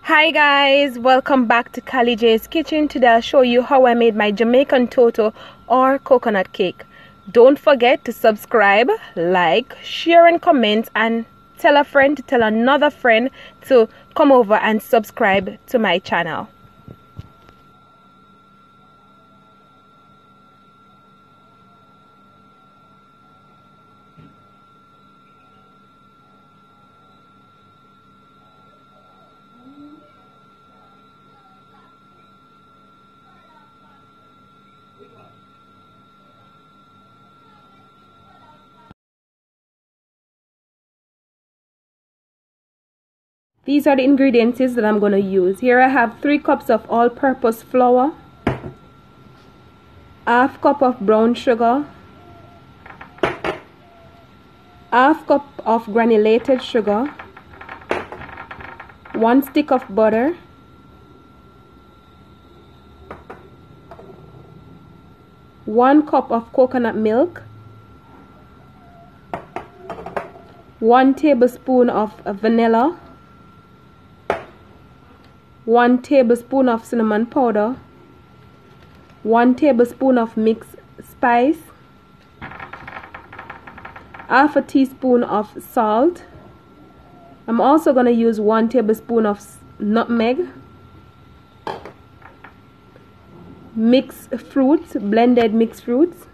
Hi guys, welcome back to Callie J's Kitchen. Today I'll show you how I made my Jamaican Toto or coconut cake. Don't forget to subscribe, like, share and comment, and tell a friend to tell another friend to come over and subscribe to my channel. These are the ingredients that I'm going to use. Here I have 3 cups of all-purpose flour, half cup of brown sugar, half cup of granulated sugar, 1 stick of butter, one cup of coconut milk, 1 tablespoon of vanilla, 1 tablespoon of cinnamon powder, 1 tablespoon of mixed spice, half a teaspoon of salt. I'm also going to use 1 tablespoon of nutmeg, mixed fruits, blended mixed fruits,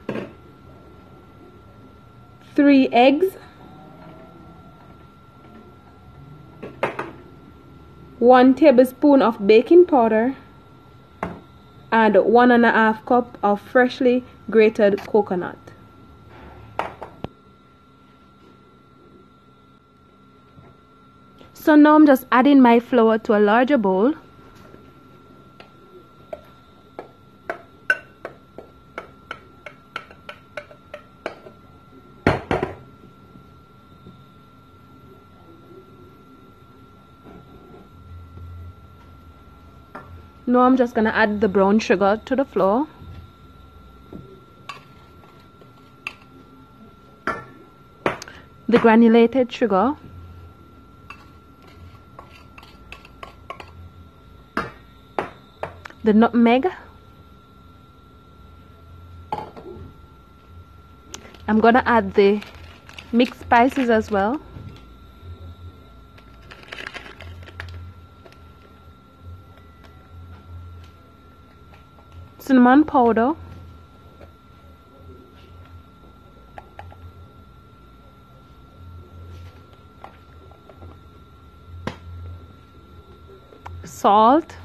3 eggs, 1 tablespoon of baking powder, and 1.5 cup of freshly grated coconut. So now I'm just adding my flour to a larger bowl. Now I'm just going to add the brown sugar to the flour. The granulated sugar. The nutmeg. I'm going to add the mixed spices as well. Cinnamon powder, salt,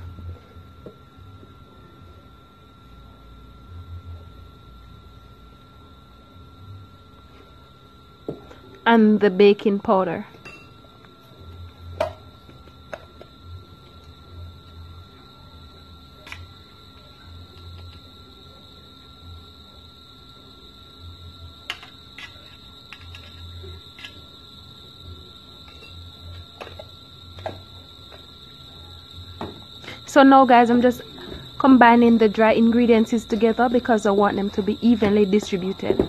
and the baking powder. So now guys, I'm just combining the dry ingredients together because I want them to be evenly distributed.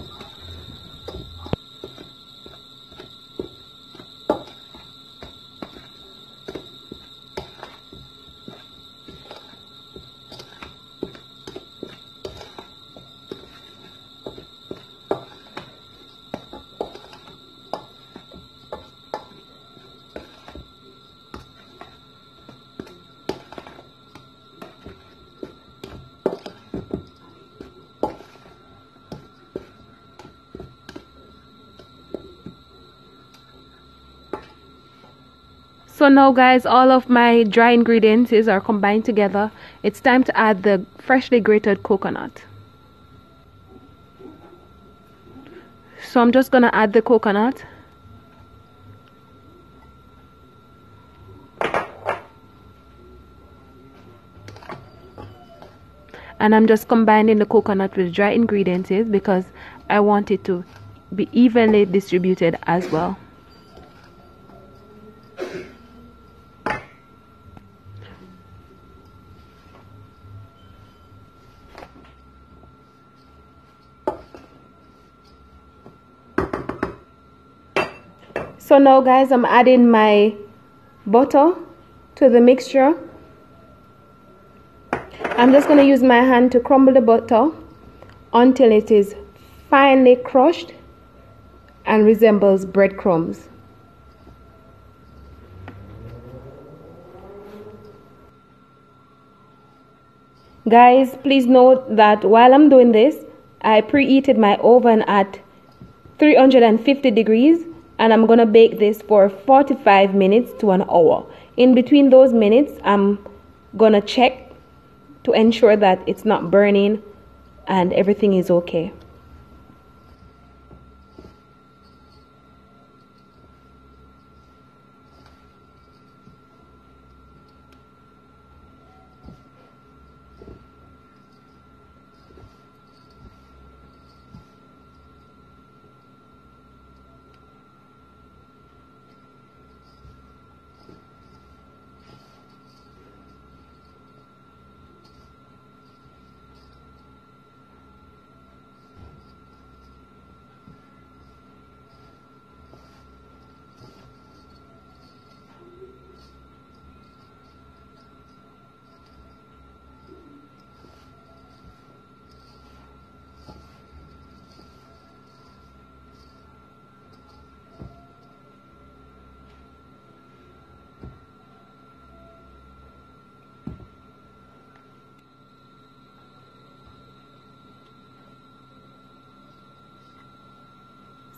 So now guys, all of my dry ingredients are combined together. It's time to add the freshly grated coconut. So I'm just gonna add the coconut. And I'm just combining the coconut with dry ingredients because I want it to be evenly distributed as well. So now guys, I'm adding my butter to the mixture. I'm just going to use my hand to crumble the butter until it is finely crushed and resembles breadcrumbs. Guys, please note that while I'm doing this, I preheated my oven at 350 degrees and I'm going to bake this for 45 minutes to an hour. In between those minutes, I'm going to check to ensure that it's not burning and everything is okay.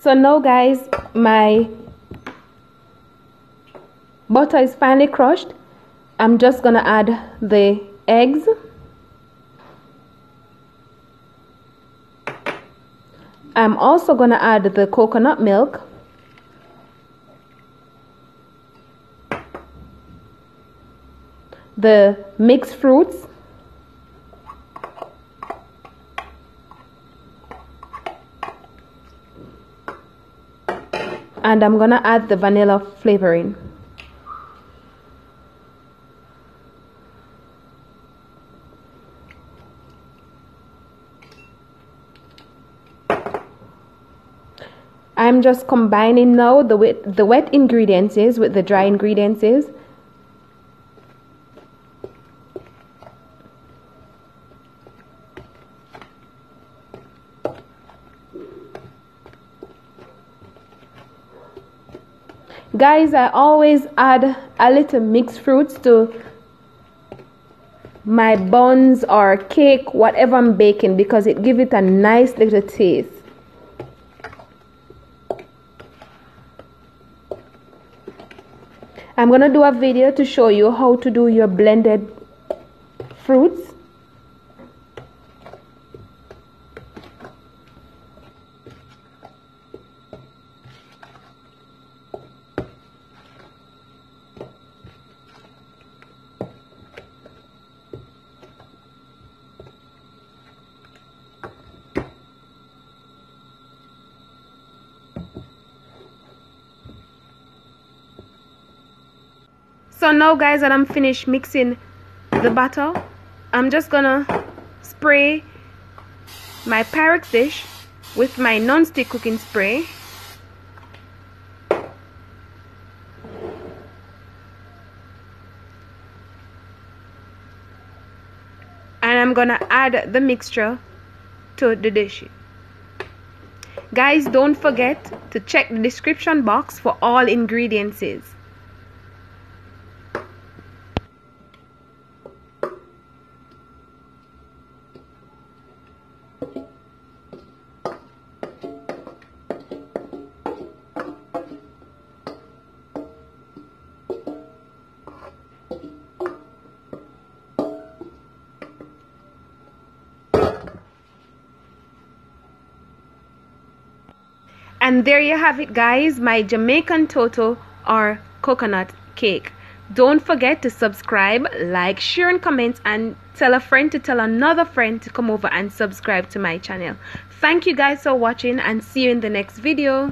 So now guys, my butter is finely crushed. I'm just gonna add the eggs. I'm also gonna add the coconut milk. The mixed fruits. And I'm gonna add the vanilla flavoring. I'm just combining now the wet ingredients with the dry ingredients. Guys, I always add a little mixed fruits to my buns or cake, whatever I'm baking, because it gives it a nice little taste. I'm gonna do a video to show you how to do your blended fruits. So now guys, that I'm finished mixing the batter, I'm just gonna spray my Pyrex dish with my non-stick cooking spray. And I'm gonna add the mixture to the dish. Guys, don't forget to check the description box for all ingredients. And there you have it guys, my Jamaican Toto or coconut cake. Don't forget to subscribe, like, share and comment, and tell a friend to tell another friend to come over and subscribe to my channel. Thank you guys for watching and see you in the next video.